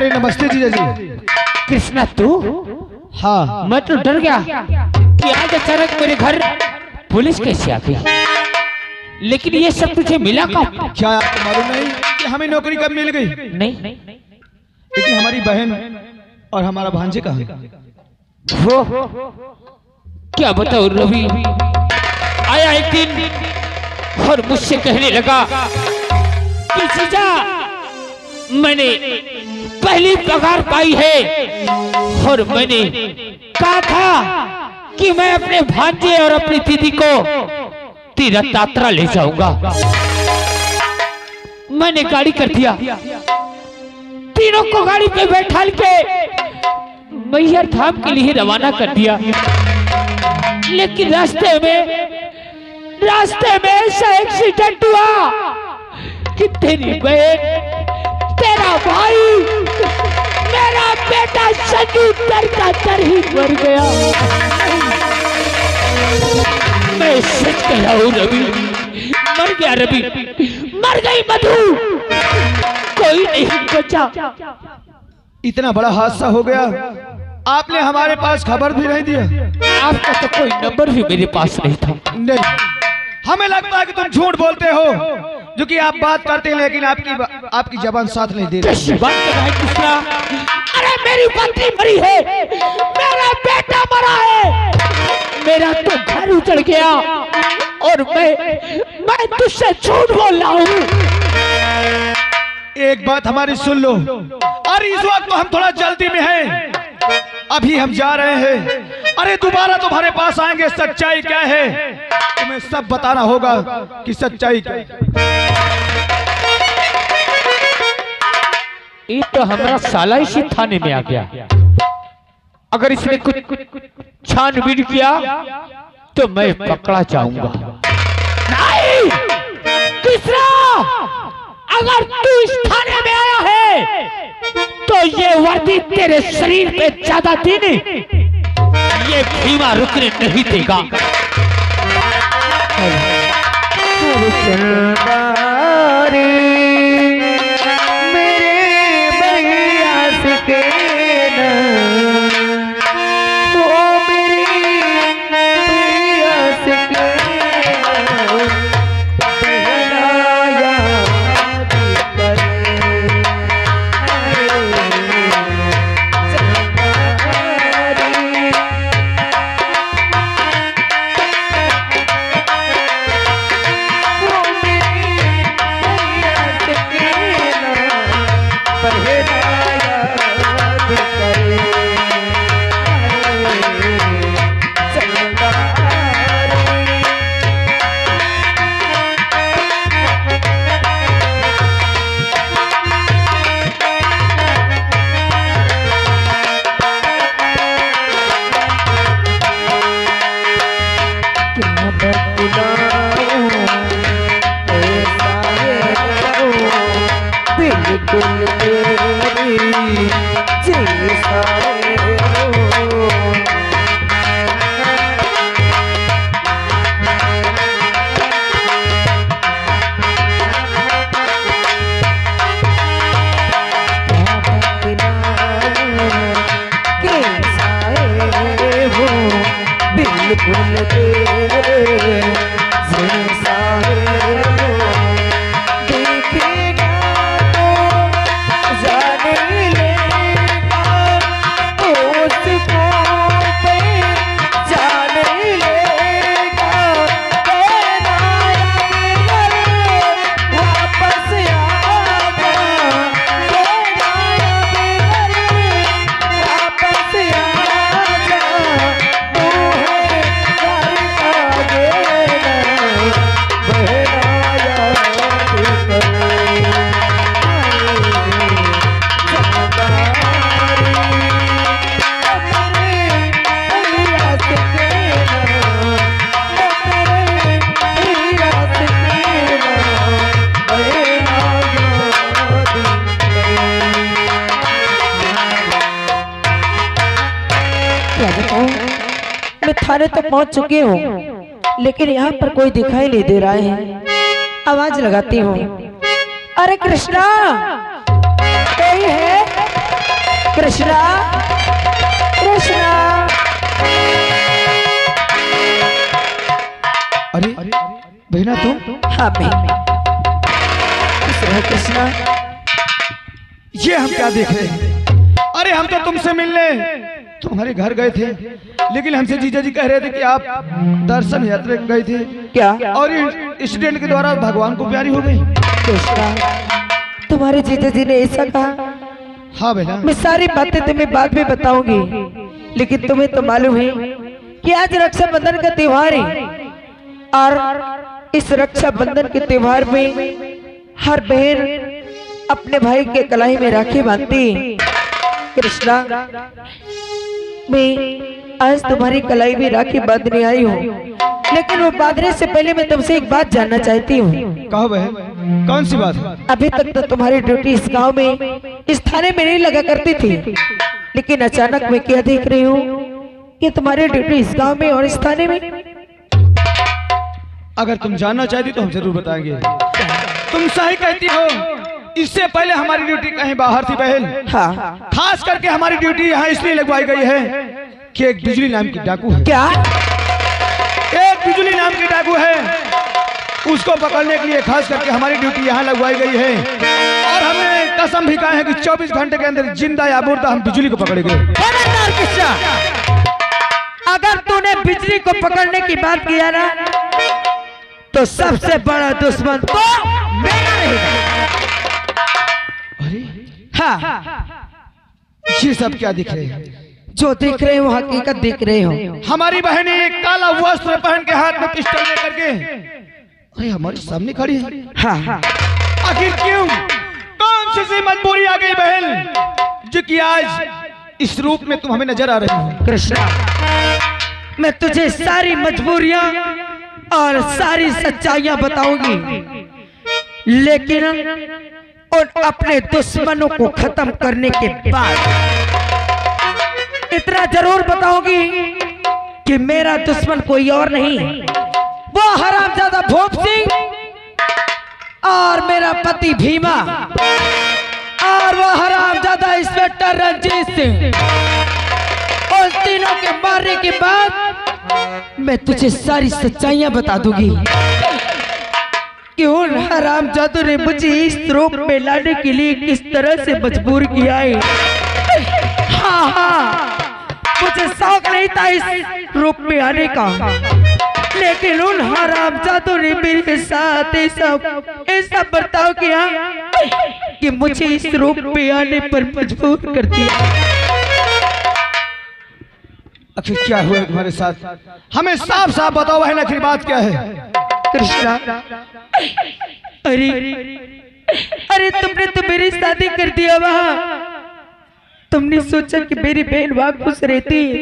अरे नमस्ते जीजा जी। कृष्णा तू? हाँ। मैं तो डर गया कि आज अचानक मेरे घर पुलिस कैसे आ गई, लेकिन ये सब तुझे मिला कब? क्या आपको मालूम नहीं कि हमें नौकरी कब मिल गई? नहीं। लेकिन हमारी बहन और हमारा भांजे कहाँ है? वो क्या बताओ रवि, आया एक दिन और मुझसे कहने लगा कि जीजा मैंने पहली पगार पाई है और मैंने कहा था कि मैं अपने भांजे और अपनी दीदी को तीरथ यात्रा ले जाऊंगा। मैंने गाड़ी कर दिया, तीनों को गाड़ी पे बैठा के मैहर धाम के लिए रवाना कर दिया। लेकिन रास्ते में ऐसा एक्सीडेंट हुआ कि तेरी बहन, तेरा भाई, मेरा बेटा संजू दर का दर ही मर गया। मैं सच कह रहा हूँ रवि, मर गया रवि, मर गई मधु, कोई नहीं बचा। इतना बड़ा हादसा हो गया, आपने हमारे पास खबर भी नहीं दिया। आपका तो कोई नंबर भी मेरे पास नहीं था। नहीं, हमें लगता है कि तुम झूठ बोलते हो, जो कि आप बात करते हैं लेकिन आपकी जबान साथ नहीं दे रही। बात कर रहा है कृष्णा? अरे मेरी पत्नी मरी है, मेरा बेटा मरा है, मेरा तो घर उजड़ गया और मैं तुझसे झूठ बोल रहा हूँ। एक बात हमारी सुन लो, और इस वक्त तो हम थोड़ा जल्दी में हैं, अभी हम जा रहे हैं। अरे दोबारा तुम्हारे पास आएंगे, सच्चाई क्या है तुम्हें सब बताना होगा कि सच्चाई क्या है। ये तो हमारा साला इसी थाने में आ गया, अगर इसने कुछ छानबीन किया तो मैं पकड़ा जाऊंगा। नहीं कृष्णा, अगर तू इस थाने में आया है तो ये वर्दी तेरे शरीर पे ज्यादा दिन ये भीमा रुकने नहीं देगा। मैं थाने तक पहुंच चुकी हूँ, लेकिन यहाँ पर कोई दिखाई नहीं दे रहा है। आवाज लगाती हूँ, अरे कृष्णा, कोई है? कृष्णा, कृष्णा। अरे बहना तुम? हाँ मैं। कृष्णा, ये हम क्या देख रहे हैं? अरे हम तो तुमसे मिलने तुम्हारे घर गए थे, लेकिन हमसे जीजा जी कह रहे थे कि आप दर्शन यात्रा गए थे क्या? और इंसिडेंट के द्वारा भगवान को प्यारी हो गई। कृष्णा, तुम्हारे जीजा जी ने ऐसा कहा? हाँ बेटा। मैं सारी बातें तुम्हें बाद में बताऊंगी, लेकिन तुम्हें तो मालूम है कि आज रक्षाबंधन का त्योहार है, और इस रक्षाबंधन के त्योहार में हर बहन अपने भाई के कलाई में राखी बांधती है। कृष्णा, मैं आज तुम्हारी कलाई में राखी बांधने आई हूँ, लेकिन वो बांधने से पहले मैं तुमसे एक बात जानना चाहती हूँ। कहो बहन, कौन सी बात है? अभी तक तो तुम्हारी ड्यूटी इस गांव में, इस थाने में नहीं लगा करती थी, लेकिन अचानक मैं क्या देख रही हूँ कि तुम्हारी ड्यूटी इस गांव में और इस थाने में। अगर तुम जानना चाहती तो हम जरूर बताएंगे। तुम सही कहती हो, इससे पहले हमारी ड्यूटी कहीं बाहर थी बहन। हाँ। खास करके हमारी ड्यूटी यहाँ इसलिए लगवाई गई है कि एक बिजली नाम की डाकू है। क्या? एक बिजली नाम की डाकू है, उसको पकड़ने के लिए खास करके हमारी ड्यूटी यहाँ लगवाई गई है, और हमें कसम भी कहा है कि 24 घंटे के अंदर जिंदा या मुर्दा हम बिजली को पकड़ेंगे। अगर तूने बिजली को पकड़ने की बात किया ना, तो सबसे बड़ा दुश्मन तो मेरा रहेगा। अरे हाँ, ये सब क्या दिख रहे हैं? जो देख रहे हो हकीकत देख रहे हो। हमारी बहनें एक काला वस्त्र पहन के हाथ में पिस्टल लेकर के अरे हमारे सामने खड़ी है। हाँ। आखिर क्यों? कौन सी सी मजबूरी आ गई बहन जो कि आज इस रूप में तुम हमें नजर आ रही हो? कृष्णा, मैं तुझे सारी मजबूरियां और सारी सच्चाइयां बताऊंगी, लेकिन उन अपने दुश्मनों को खत्म करने के बाद इतना जरूर बताऊंगी कि मेरा दुश्मन कोई और नहीं, वो हरामजादा भोप सिंह और मेरा पति भीमा, और वो हरामजादा इंस्पेक्टर रंजीत सिंह। उन तीनों के मारने के बाद मैं तुझे सारी सच्चाइयां बता दूंगी कि उन हरामजादों ने मुझे इस रूप में लाने के लिए किस तरह से मजबूर किया है। हाँ, मुझे शौक नहीं था इस रूप में आने का, लेकिन उन हरामजादों ने मेरे साथ ऐसा बर्ताव किया कि मुझे इस रूप में आने पर मजबूर कर दिया। आखिर क्या हुआ तुम्हारे साथ? हमें साफ साफ बताओ बहन, आखिर बात क्या है? कृष्णा, अरे तुमने तो मेरी शादी कर दिया वहाँ। तुमने सोचा कि मेरी बहन वहाँ खुश रहती है।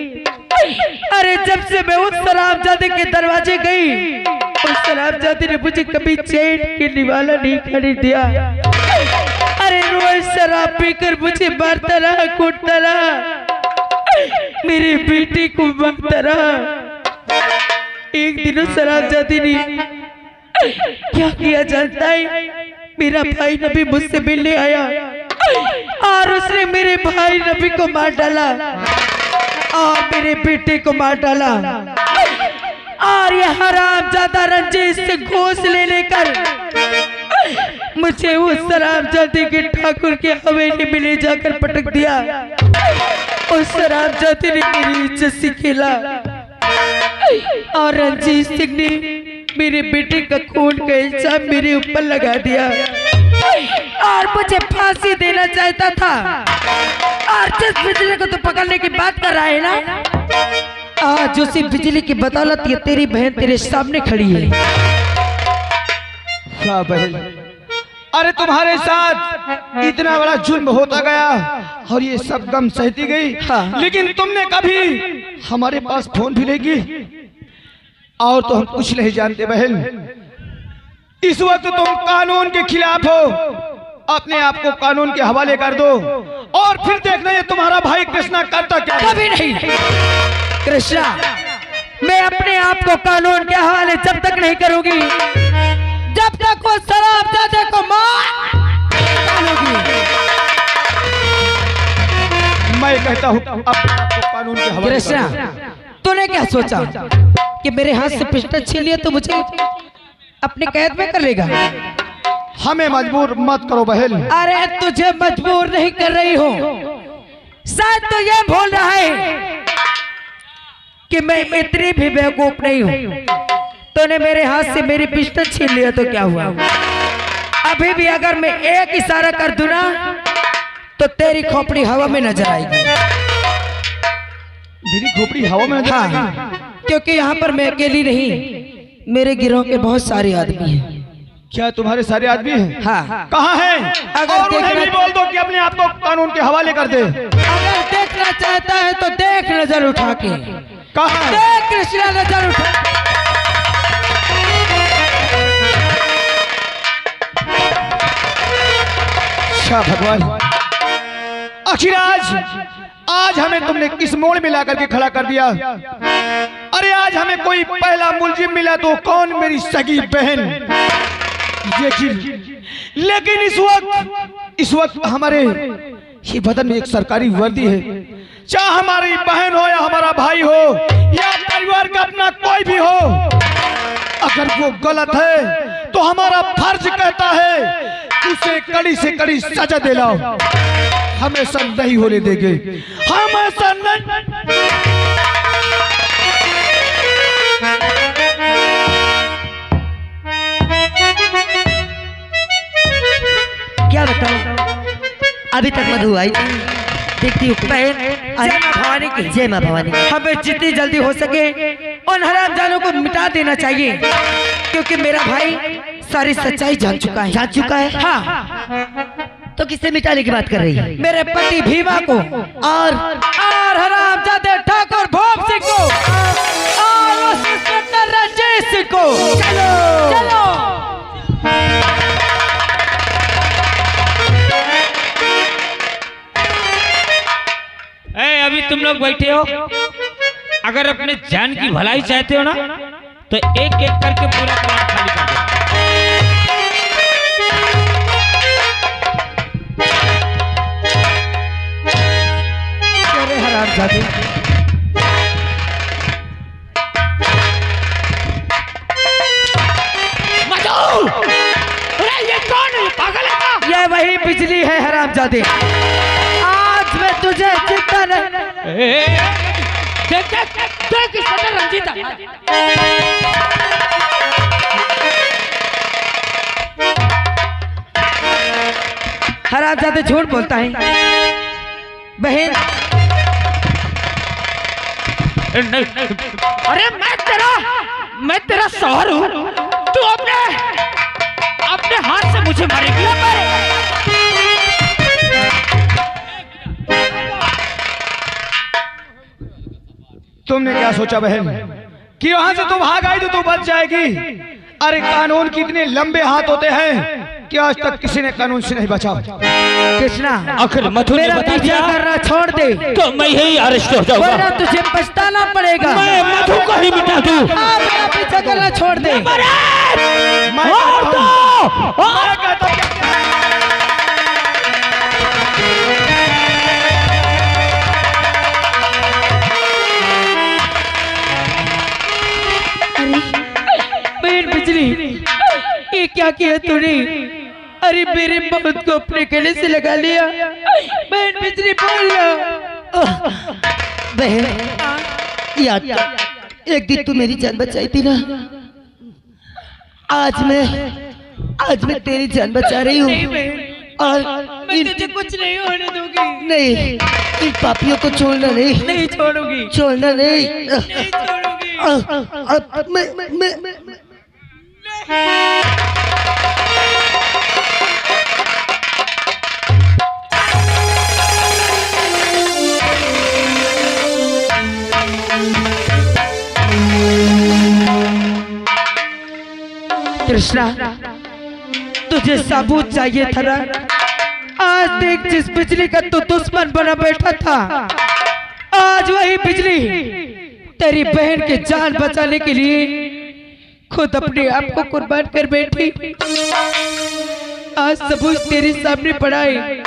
अरे जब से मैं उस शराबजादे के दरवाजे गई, उस शराबजादे ने मुझे कभी चैन के निवाला नहीं करने दिया। अरे रोज शराब पीकर मुझे मारता रहा, कूटता रहा, मेरी बेटी को मारता रहा। एक दिन उस शराबजादी ने क्या किया जानता है? मेरा भाई नबी मुझसे मिलने आया और उसने मेरे भाई नबी को मार डाला और मेरे बेटे को मार डाला, और ये हरामजादा रंजीत से घूस ले लेकर मुझे उस शराबजादी के ठाकुर के हवेली में ले जाकर पटक दिया। उस शराबजादी ने मेरी इज्जत से खेला और रंजीत सिंह ने मेरे बेटे का खून का इल्जाम मेरे ऊपर लगा दिया और मुझे फांसी देना चाहता था। और जिस बिजली को तो पकड़ने की बात कर रहा है ना, आज उसी बिजली की बदौलत ये तेरी बहन तेरे सामने खड़ी है। क्या बहन, अरे तुम्हारे साथ इतना बड़ा जुल्म होता गया और ये सब गम सहती गई। हाँ। लेकिन तुमने कभी हमारे पास फोन भी नहीं की, और तो हम कुछ नहीं जानते बहन। इस वक्त तुम कानून के खिलाफ हो, अपने आप को कानून के हवाले कर दो और फिर देखना ये तुम्हारा भाई कृष्णा करता क्या। कभी नहीं कृष्णा, मैं अपने आप को कानून के हवाले जब तक नहीं करूंगी जब तक वो शराबजादे को मार डालूंगी। देता हूँ अपने आप को कानून के हवाले कृष्णा, कर दो। तूने क्या सोचा कि मेरे हाथ से पिस्टल छीन लिया तो मुझे अपने कैद में कर लेगा? हमें मजबूर मत करो बहन। अरे तुझे मजबूर नहीं कर रही हूँ, शायद तो ये भूल रहा है कि मैं इतनी भी बेवकूफ नहीं हूँ। तूने मेरे हाथ से मेरी पिस्टल छीन लिया तो क्या हुआ? अभी भी अगर मैं एक इशारा कर दूं ना तो तेरी खोपड़ी हवा में नजर आएगी। मेरी खोपड़ी हवा में नजर आएगी? हाँ, क्योंकि यहाँ पर मैं अकेली नहीं, मेरे गिरोह के बहुत सारे आदमी हैं। क्या तुम्हारे सारे आदमी हैं? हाँ। कहाँ हैं? अगर और उन्हें भी बोल दो कि अपने आप को कानून के हवाले कर दे। अगर देखना चाहता है तो देख नजर उठा के। कहाँ? देख कृष्णा, नजर उठा। अच्छा भगवान, आखिर आज हमें तुमने किस मोड़ में लाकर के खड़ा कर दिया? अरे आज हमें कोई पहला मुलजिम मिला तो कौन? मेरी सगी बहन। लेकिन इस वक्त हमारे ये बदन में एक सरकारी वर्दी है। चाहे हमारी बहन हो या हमारा भाई हो या परिवार का अपना कोई भी हो, अगर वो गलत है तो हमारा फर्ज कहता है उसे कड़ी से कड़ी सजा दिलाओ। हम ऐसा नहीं होने देंगे, हम ऐसा नहीं। क्या बताऊं, अभी तक मधु आई नहीं। देखती हूँ जय मां भवानी की, जय मां भवानी। हमें जितनी जल्दी हो सके उन हरामजानों को मिटा देना चाहिए, क्योंकि मेरा भाई सारी सच्चाई जान चुका है। हाँ। तो किससे मिटाने की बात कर रही है? मेरे पति भीमा को और हरामजादे ठाकुर भोप सिंह को और उस इंस्पेक्टर रंजीत सिंह को। चलो। अभी तुम लोग बैठे हो, अगर अपने जान की भलाई चाहते हो ना तो एक एक करके पूरा प्लाट खाली कर दो। अरे हरामजादे, ये कौन है? पागल है क्या? ये वही बिजली है हरामजादे। आज मैं तुझे जिंदा देख रंजीता। हरामजादे झूठ बोलता है। बहन, नहीं। अरे मैं तेरा शौहर हूँ, तू अपने हाथ से मुझे मारेगी? तुमने क्या सोचा बहन कि वहां से तुम भाग आई तो तू बच जाएगी? अरे कानून के इतने लंबे हाथ होते हैं कि आज तक किसी ने कानून से नहीं बचा। कृष्णा, आखिर मधु ने बता दिया करना छोड़ दे तो मैं ही अरेस्ट हो जाऊंगा, वरना तुझे पछताना पड़ेगा। मैं मधु को ही मिटा दूं। मेरा पीछा करना छोड़ दे। ये क्या किया तूने? अरे मेरे मौत को अपने गले से लगा लिया। बहन बिजली बोल बहन, याद एक दिन तू मेरी जान बचाई थी ना, आज मैं तेरी जान बचा रही हूँ। और मैं तुझे कुछ नहीं होने दूंगी। नहीं, इन पापियों को छोड़ना नहीं छोड़ूंगी। छोड़ना नहीं। नहीं छोड़ूंगी। मैं कृष्णा, तुझे सबूत चाहिए था ना? आज देख, जिस बिजली का तू दुश्मन बना बैठा था, आज वही बिजली तेरी बहन की जान बचाने के लिए खुद अपने आप को कुर्बान कर बैठी। आज सबूत तेरे सामने पड़ा है।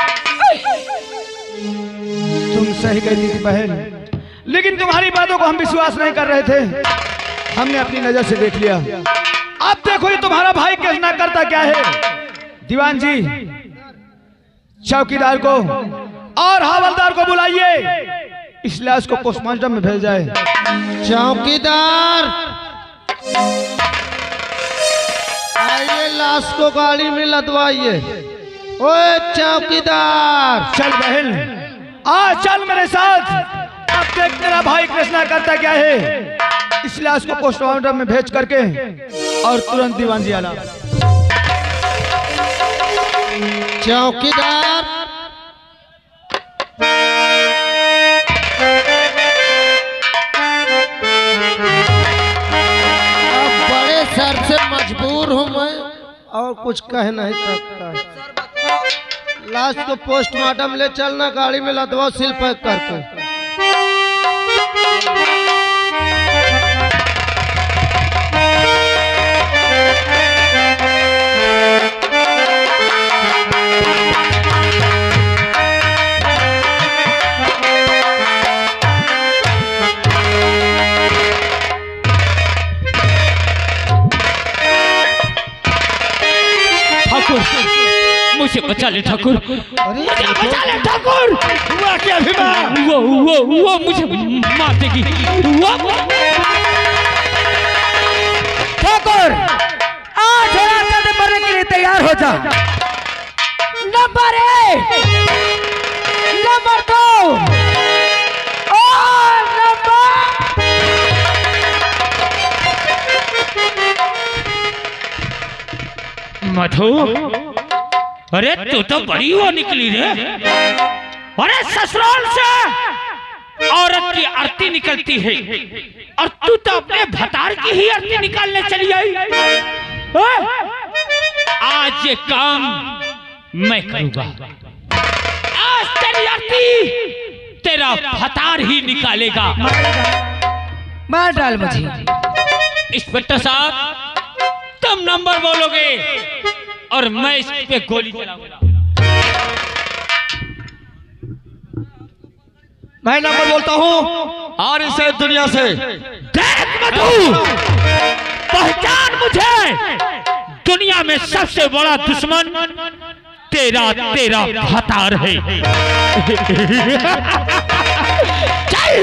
तुम सही कहती थी बहन, लेकिन तुम्हारी बातों को हम विश्वास नहीं कर रहे थे। हमने अपनी नजर से देख लिया। अब देखो ये तुम्हारा भाई कैसा करता क्या है। दीवान जी, चौकीदार को और हवलदार को बुलाइए, इस लाश को पोस्टमार्टम में भेज जाए। चौकीदार, आइए लाश को गाड़ी में लदवाइए। ओए चौकीदार, चल बहन, आ चल मेरे साथ। अब देख तेरा भाई कृष्णा करता क्या है। इस लाश को पोस्टमार्टम में भेज करके और तुरंत दीवान जी आना। चौकीदार, अब बड़े सर से मजबूर हूं मैं और कुछ कह नहीं सकता। लाश को पोस्टमार्टम ले चलना, गाड़ी में लदवाओ सील पैक करके। मुझे बचा ले ठाकुर, मुझे बचा ले ठाकुर। हुआ क्या भीमा? वो मुझे मार देगी। ठाकुर, आज रात मरने के लिए तैयार हो जा। नंबर 1, नंबर 2 और मधु, अरे तू तो बड़ी वो निकली रे। अरे ससुराल से औरत की आरती निकलती है और तू तो अपने भतार की ही आरती निकालने चली आई। आज ये काम मैं करूंगा। आज तेरी आरती तेरा भतार ही निकालेगा। मार डाल मुझे। इंस्पेक्टर साहब, तुम नंबर बोलोगे और मैं इस पे गोली चलाऊंगा। मैं नंबर बोलता हूँ और इसे दुनिया से देख मधु, पहचान मुझे। दुनिया में सबसे बड़ा दुश्मन तेरा भतार है। चल,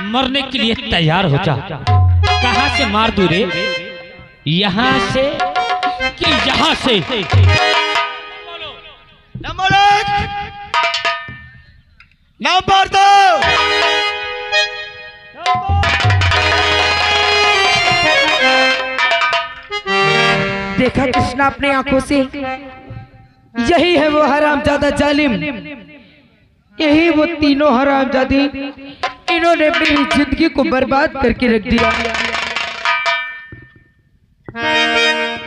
मरने के लिए तैयार हो जा। कहां से मार दूं रे? यहां से कि यहां से? Number 1, number 2। देखा कृष्णा अपने आंखों से, यही है वो हरामजादा जालिम, यही वो तीनों हरामजादी, इन्होंने मेरी जिंदगी को बर्बाद करके रख दिया।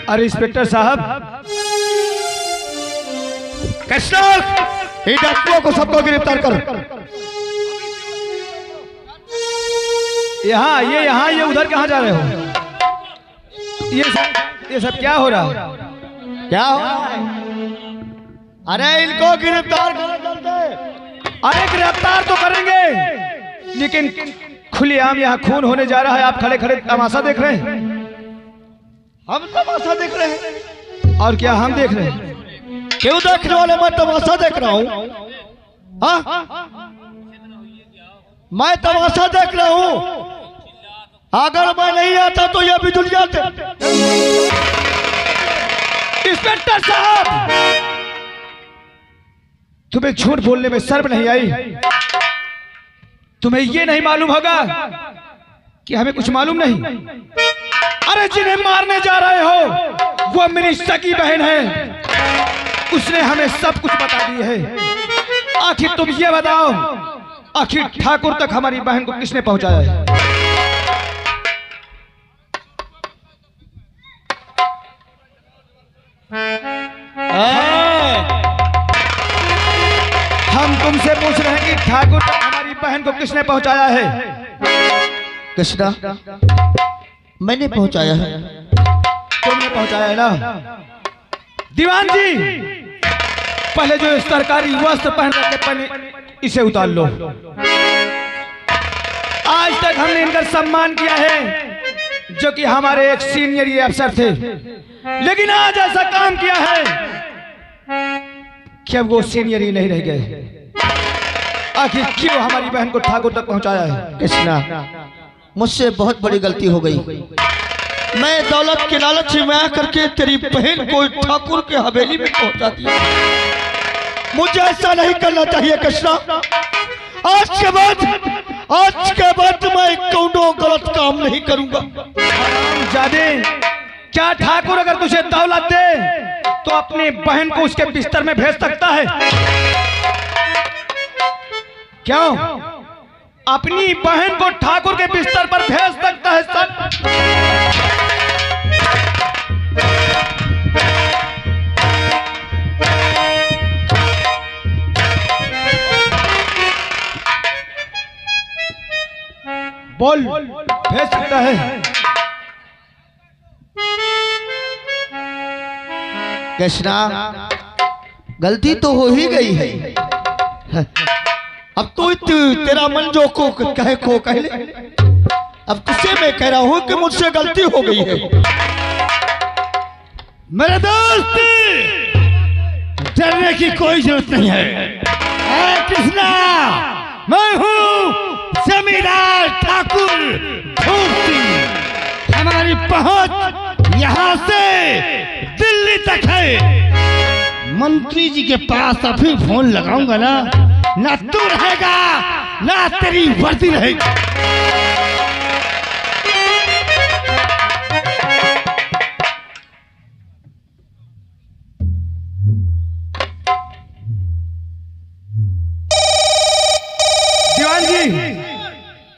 अरे इंस्पेक्टर साहब, कृष्णा, इन डाकुओं को सबको गिरफ्तार करो। यहाँ ये उधर कहाँ जा रहे हो? ये सब क्या हो रहा है? क्या हो रहा है? अरे इनको गिरफ्तार करो। अरे गिरफ्तार तो करेंगे, लेकिन खुलेआम यहाँ खून होने जा रहा है। आप खड़े खड़े तमाशा देख रहे हैं। हम तमाशा देख रहे हैं। और क्या हम देख रहे हैं? क्यों देखने वाले? मैं तमाशा देख रहा हूँ। मैं तमाशा देख रहा हूँ। अगर मैं नहीं आता तो ये भी दुनिया से। इंस्पेक्टर साहब, तुम्हें झूठ बोलने में शर्म नहीं आई? तुम्हें ये नहीं मालूम होगा कि हमें कुछ मालूम नहीं? अरे जिन्हें मारने जा रहे हो वो मेरी सगी बहन है। उसने हमें सब कुछ बता दी है। आखिर तुम ये बताओ, आखिर ठाकुर तक हमारी बहन को किसने पहुंचाया है? हम तुमसे पूछ रहे हैं कि ठाकुर तक हमारी बहन को किसने पहुंचाया है? कृष्णा, मैंने पहुंचाया है। तुमने पहुंचाया है ना? दीवान जी, पहले जो सरकारी वस्त्र पहन रखे इसे उतार लो। आज तक हमने इनका सम्मान किया है, जो कि हमारे एक सीनियर ये अफसर थे, लेकिन आज ऐसा काम किया है कि अब वो सीनियर ही नहीं रह गए। आखिर क्यों हमारी बहन को ठाकुर तक पहुंचाया है? कृष्णा, मुझसे बहुत बड़ी गलती हो गई। मैं दौलत के लालच में आकर के तेरी बहन को ठाकुर के हवेली में पहुंचा दिया। मुझे ऐसा नहीं करना चाहिए कृष्णा। आज के बाद मैं कोनो गलत काम नहीं करूंगा। जादे, क्या ठाकुर अगर तुझे दौलत दे तो अपनी बहन को उसके बिस्तर में भेज सकता है? क्यों? अपनी बहन को ठाकुर के बिस्तर पर भेज सकता है सर? बोल, भेज सकता है? कृष्णा, गलती तो हो ही गई है। अब तो तेरा मन जो को कह ले। अब तुझसे मैं कह रहा हूं कि मुझसे गलती हो गई है। मेरे दोस्त, डरने की कोई जरूरत नहीं है। कृष्णा, मैं हूँ जमींदार ठाकुर धूप सिंह। हमारी पहुंच यहाँ से दिल्ली तक है। मंत्री जी के पास अभी फोन लगाऊंगा ना तू रहेगा ना तेरी वर्दी रहेगी। दीवान जी,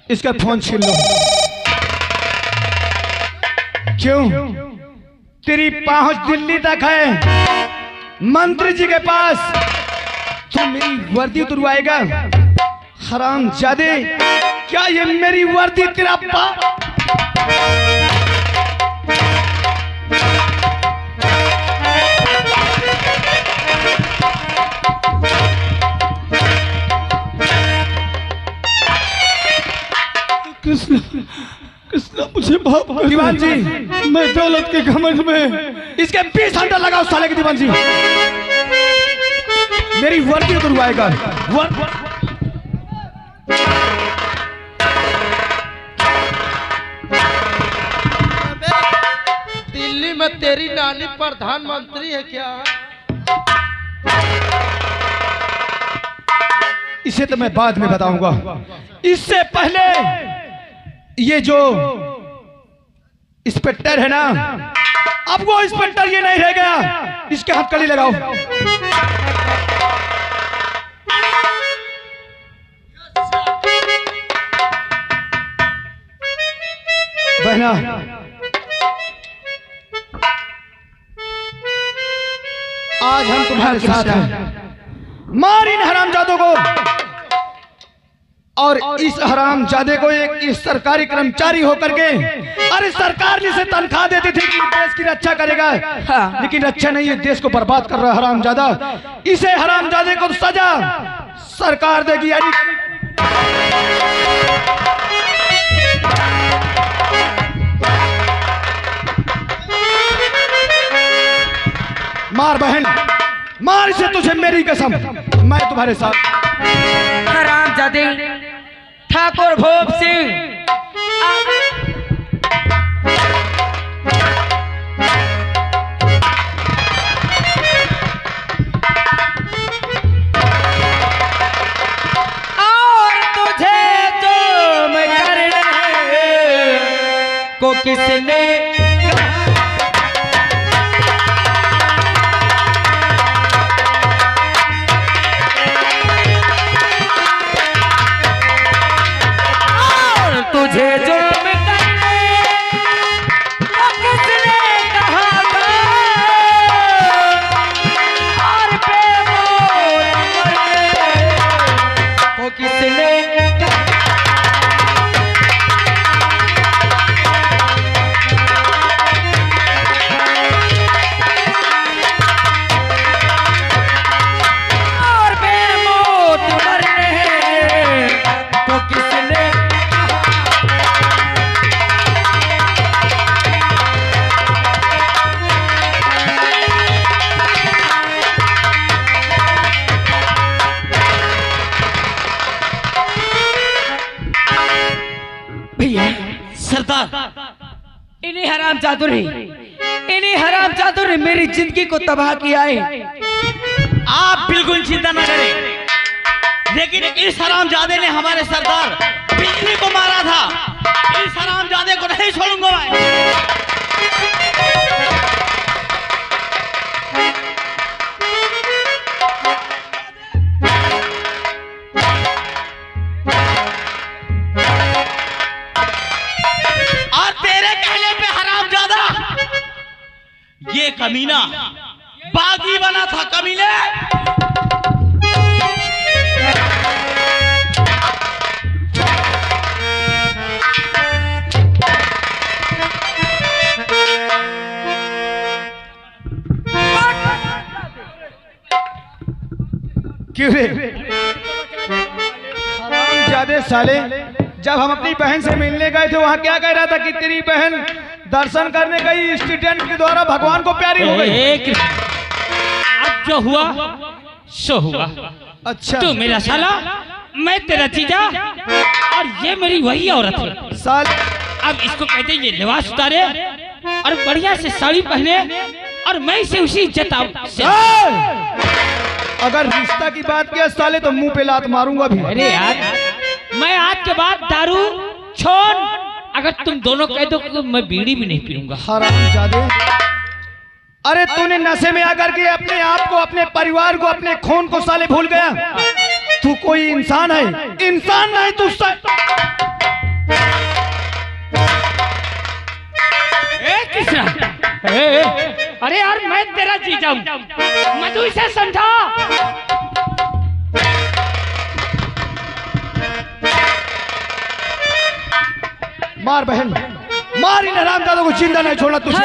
इसका फोन छीन लो। क्यों? तेरी पहुंच दिल्ली तक है, मंत्री जी के पास। तू मेरी वर्दी उतरवाएगा? हरामजादे, क्या ये मेरी वर्दी तेरा कृष्णा, मुझे माफ कर। दीवान जी, मैं दौलत के घमंड में इसके 20 घंटा लगाओ साले के। दीवान जी, मेरी वर्दी उतरवाएगा। दिल्ली में तेरी नानी प्रधानमंत्री है क्या? इसे तो मैं बाद में बताऊंगा। इससे पहले ये जो इंस्पेक्टर है ना, अब वो इंस्पेक्टर ये नहीं रह गया। इसके हथकड़ी लगाओ। बहना, आज हम तुम्हारे साथ हैं। मार इन हरामजादों को। और इस हरामजादे को एक सरकारी कर्मचारी होकर के, अरे सरकार इसे तनख्वाह देती थी कि देश की रक्षा करेगा, लेकिन रक्षा नहीं, ये देश को बर्बाद कर रहा है हरामजादा। इसे हरामजादे को सजा सरकार देगी। यानी मार बहन, मार इसे। तुझे मेरी कसम, मैं तुम्हारे साथ। हरामजादे ठाकुर भूप सिंह, और तुझे जुर्म करने को किसने तुझे जुर्म करने को किसने कहा था, और बेमौत मरने को किसने कहा। सरदार। इन्हीं हराम जादू ने मेरी जिंदगी को तबाह किया है। आप बिल्कुल चिंता न करें, लेकिन इस हरामजादे ने हमारे सरदार बिजली को मारा था। इस हरामजादे को नहीं छोड़ूंगा मैं। और तेरे कहने पे हरामजादा ये कमीना बागी बना था। कमीने क्यों रे हरामजादे साले, जब हम अपनी बहन से मिलने गए थे वहाँ क्या कह रहा था कि तेरी बहन दर्शन करने गई, स्टूडेंट के द्वारा भगवान को प्यारी हो गई। अब जो हुआ सो हुआ। अच्छा तू मेरा साला, मैं तेरा जीजा, और ये मेरी वही औरत है। साल अब इसको कहते ये लिबास उतारे और बढ़िया से साड़ी पहने और मैं इसे उसी इज्जत अगर रिश्ता की बात किया साले तो मुंह पे लात मारूंगा भी। अरे यार, मैं आज के बाद दारू छोड़, अगर तुम दोनों कह दो तो मैं बीड़ी भी नहीं पीऊंगा। हरामजादे, अरे तूने नशे में आकर के अपने आप को, अपने परिवार को, अपने खून को साले भूल गया। तू कोई इंसान है? इंसान नहीं तू किसरा? अरे यार, मैं तेरा जीजा हूं, मैं तो इसे समझा। मार बहन, मार इन हरामजादों को, जिंदा नहीं छोड़ना तुझे।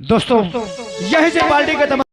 दोस्तों, यहीं से पार्टी का